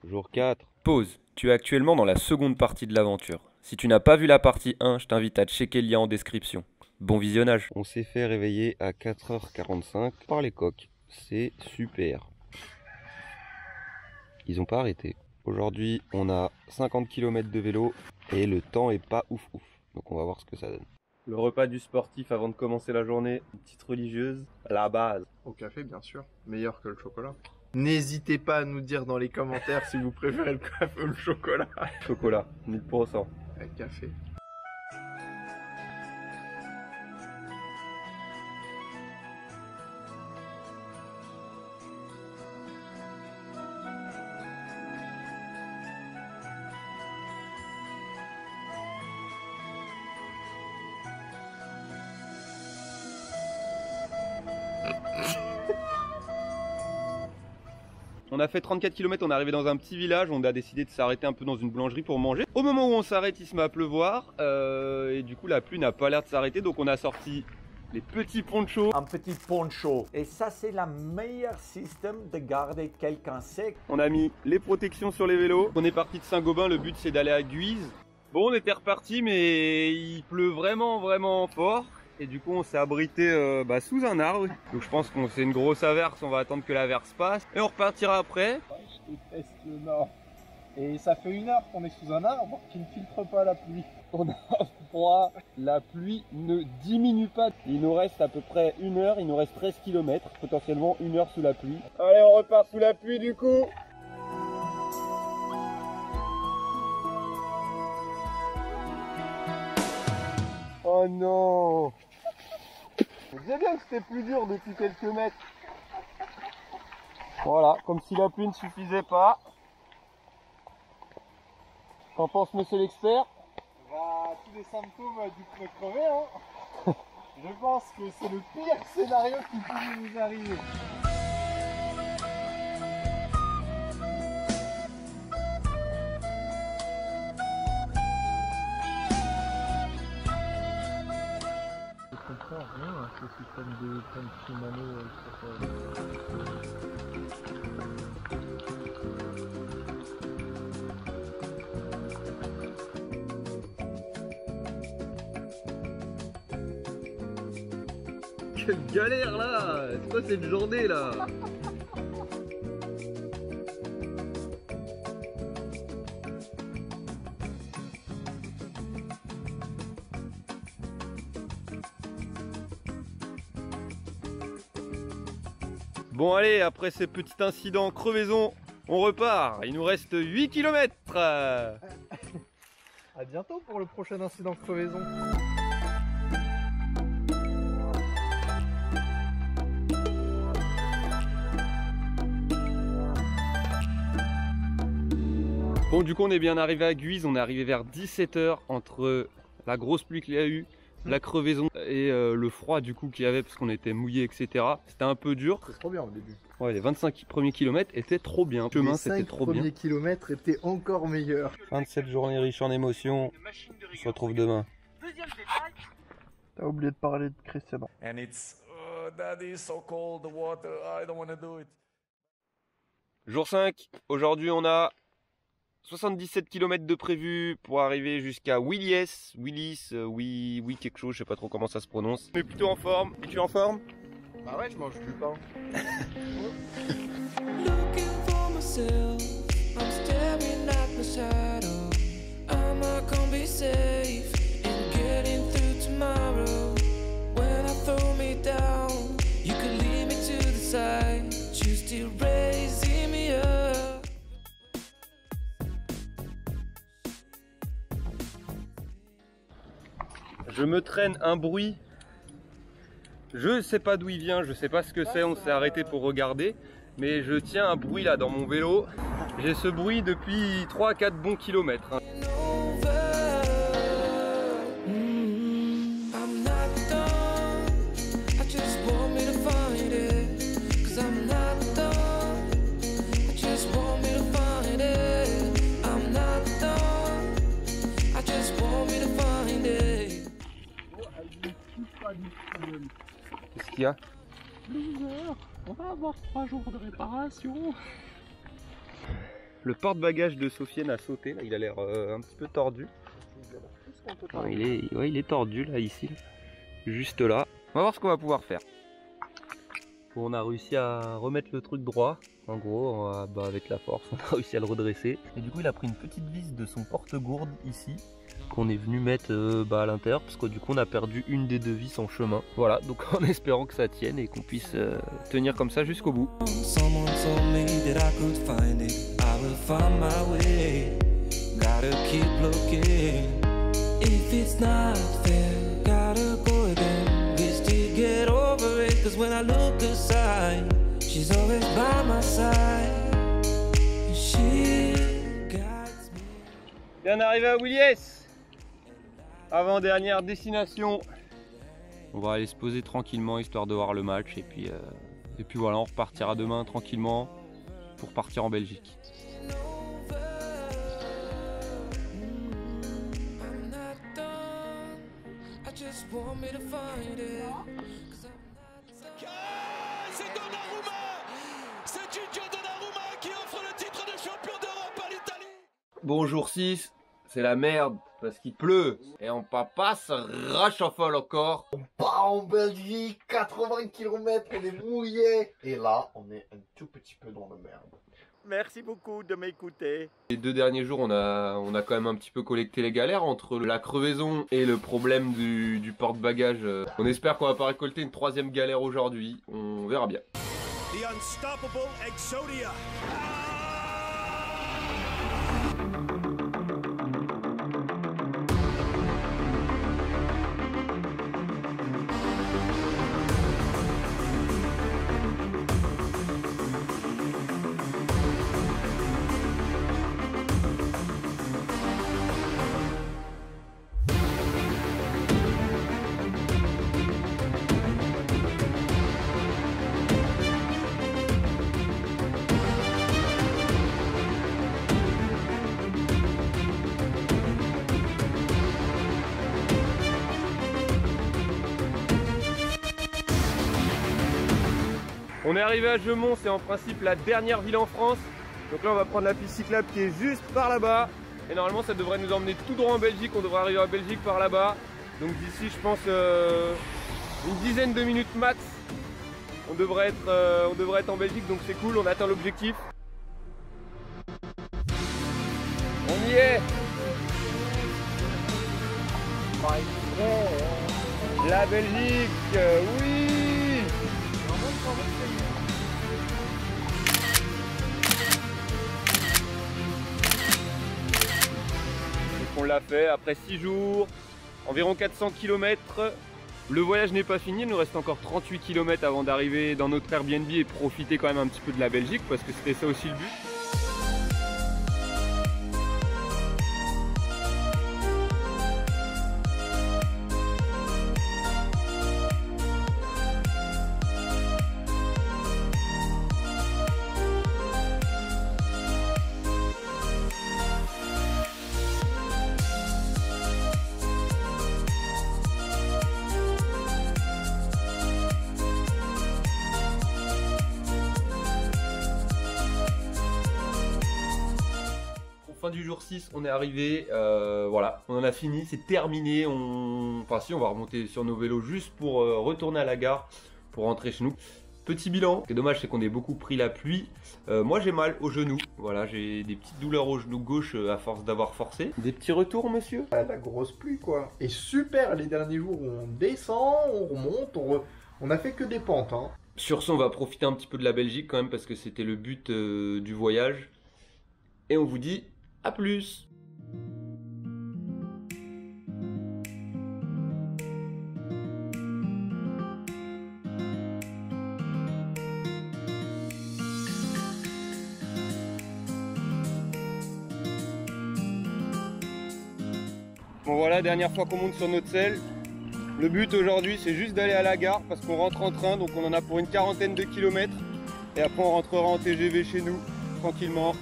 Jour 4. Pause. Tu es actuellement dans la seconde partie de l'aventure. Si tu n'as pas vu la partie 1, je t'invite à checker le lien en description. Bon visionnage. On s'est fait réveiller à 4h45 par les coqs. C'est super. Ils n'ont pas arrêté. Aujourd'hui, on a 50 km de vélo et le temps est pas ouf ouf. Donc on va voir ce que ça donne. Le repas du sportif avant de commencer la journée, une petite religieuse, la base. Au café, bien sûr. Meilleur que le chocolat. N'hésitez pas à nous dire dans les commentaires si vous préférez le café ou le chocolat. Chocolat, 1000%. Avec café. On a fait 34 km, on est arrivé dans un petit village, on a décidé de s'arrêter un peu dans une boulangerie pour manger. Au moment où on s'arrête, il se met à pleuvoir et du coup la pluie n'a pas l'air de s'arrêter, donc on a sorti les petits ponchos. Un petit poncho. Et ça, c'est le meilleur système de garder quelqu'un sec. On a mis les protections sur les vélos. On est parti de Saint-Gobain, le but c'est d'aller à Guise. Bon, on était reparti, mais il pleut vraiment fort. Et du coup on s'est abrité sous un arbre. Donc je pense qu'on c'est une grosse averse, on va attendre que l'averse passe. Et on repartira après. Je déteste le nord. Et ça fait 1 heure qu'on est sous un arbre qui ne filtre pas la pluie. On a froid, la pluie ne diminue pas. Il nous reste à peu près 1 heure, il nous reste 13 km, potentiellement 1 heure sous la pluie. Allez, on repart sous la pluie du coup. Oh non! Je disais bien que c'était plus dur depuis quelques mètres. Voilà, comme si la pluie ne suffisait pas. Qu'en pense monsieur l'expert? Bah, tous les symptômes du pneu crevé, hein. Je pense que c'est le pire scénario qui peut nous arriver. Je comprends rien à ce système de pompe Shimano Quelle galère là! C'est quoi cette journée là? Bon allez, après ces petits incidents crevaison, on repart. Il nous reste 8 km. À bientôt pour le prochain incident crevaison. Bon, du coup on est bien arrivé à Guise, on est arrivé vers 17 h entre la grosse pluie qu'il y a eu, la crevaison et le froid du coup qu'il y avait parce qu'on était mouillé, etc. C'était un peu dur. C'est trop bien au début. Ouais, les 25 premiers kilomètres étaient trop bien. Le chemin c'était trop bien. Les 5 premiers kilomètres étaient encore meilleurs. Fin de cette journée riche en émotions. On se retrouve demain. T'as oublié de parler de Cristiano. And it's daddy is so cold, the water, I don't want to do it. Jour 5, aujourd'hui on a 77 km de prévu pour arriver jusqu'à Willis, oui quelque chose, je sais pas trop comment ça se prononce. On est plutôt en forme, et tu es en forme? Bah ouais, je mange du pain. Looking for myself, I'm staring at my shadow. Am I gonna be safe in getting through tomorrow? When I throw me down, you can lead me to the side. You still raising me up. Je me traîne un bruit. Je sais pas d'où il vient, je sais pas ce que c'est, on s'est arrêté pour regarder. Mais je tiens un bruit là dans mon vélo. J'ai ce bruit depuis 3-4 bons kilomètres. I'm not done. I just want me to find it. 'Cause I'm not done. I just want me to find it. I'm not done. I just want me to find it. Qu'est-ce qu'il y a? On va avoir 3 jours de réparation. Le porte-bagages de Sofiane a sauté, là, il a l'air un petit peu tordu. Non, il est tordu là, ici, juste là. On va voir ce qu'on va pouvoir faire. Bon, on a réussi à remettre le truc droit. En gros, avec la force, on a réussi à le redresser. Et du coup, il a pris une petite vis de son porte-gourde ici, qu'on est venu mettre à l'intérieur, parce que du coup, on a perdu une des deux vis en chemin. Voilà, donc en espérant que ça tienne et qu'on puisse tenir comme ça jusqu'au bout. Someone told me that I could find it. I will find my way. Gotta keep looking. If it's not fair, gotta go again. Wish to get over it, cause when I look aside, she's always by my side. And she guides me. Bien arrivé à Willies. Avant-dernière destination. On va aller se poser tranquillement histoire de voir le match et puis voilà, on repartira demain tranquillement pour partir en Belgique. C'est Donnarumma! C'est Gigio Donnarumma qui offre le titre de champion d'Europe à l'Italie! Bonjour 6, c'est la merde parce qu'il pleut et on peut pas se rachafole encore. On part en Belgique, 80 km, on est mouillé. Et là, on est un tout petit peu dans la merde. Merci beaucoup de m'écouter. Les 2 derniers jours, on a quand même un petit peu collecté les galères entre la crevaison et le problème du porte-bagages. On espère qu'on va pas récolter une 3e galère aujourd'hui, on verra bien. The unstoppable Exodia! On est arrivé à Jeumont, c'est en principe la dernière ville en France. Donc là on va prendre la piste cyclable qui est juste par là-bas. Et normalement ça devrait nous emmener tout droit en Belgique, on devrait arriver en Belgique par là-bas. Donc d'ici je pense une dizaine de minutes max, on devrait être en Belgique, donc c'est cool, on atteint l'objectif. On y est! La Belgique, oui! On l'a fait après 6 jours, environ 400 km. Le voyage n'est pas fini, il nous reste encore 38 km avant d'arriver dans notre Airbnb et profiter quand même un petit peu de la Belgique parce que c'était ça aussi le but. Fin du jour 6, on est arrivé, voilà, on en a fini, c'est terminé, enfin si, on va remonter sur nos vélos juste pour retourner à la gare, pour rentrer chez nous. Petit bilan, ce qui est dommage c'est qu'on ait beaucoup pris la pluie, moi j'ai mal au genou, voilà, j'ai des petites douleurs au genou gauche à force d'avoir forcé. Des petits retours monsieur? Ouais, la grosse pluie quoi. Et super les derniers jours où on descend, on remonte, on a fait que des pentes. Hein. Sur ce, on va profiter un petit peu de la Belgique quand même parce que c'était le but du voyage. Et on vous dit à plus. Bon voilà, dernière fois qu'on monte sur notre selle. Le but aujourd'hui c'est juste d'aller à la gare parce qu'on rentre en train, donc on en a pour une 40aine de kilomètres. Et après on rentrera en TGV chez nous, tranquillement.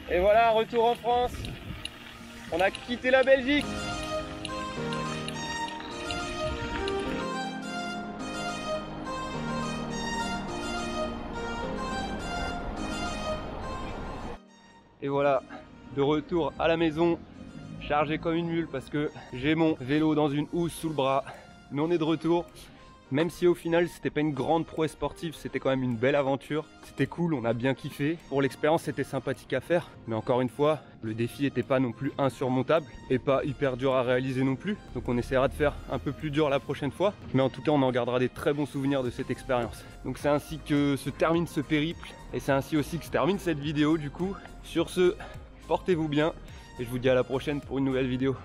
Et voilà, retour en France. On a quitté la Belgique. Et voilà, de retour à la maison, chargé comme une mule parce que j'ai mon vélo dans une housse sous le bras. Mais on est de retour. Même si au final c'était pas une grande prouesse sportive, c'était quand même une belle aventure. C'était cool, on a bien kiffé. Pour l'expérience, c'était sympathique à faire. Mais encore une fois, le défi n'était pas non plus insurmontable et pas hyper dur à réaliser non plus. Donc on essaiera de faire un peu plus dur la prochaine fois. Mais en tout cas, on en gardera des très bons souvenirs de cette expérience. Donc c'est ainsi que se termine ce périple. Et c'est ainsi aussi que se termine cette vidéo du coup. Sur ce, portez-vous bien et je vous dis à la prochaine pour une nouvelle vidéo.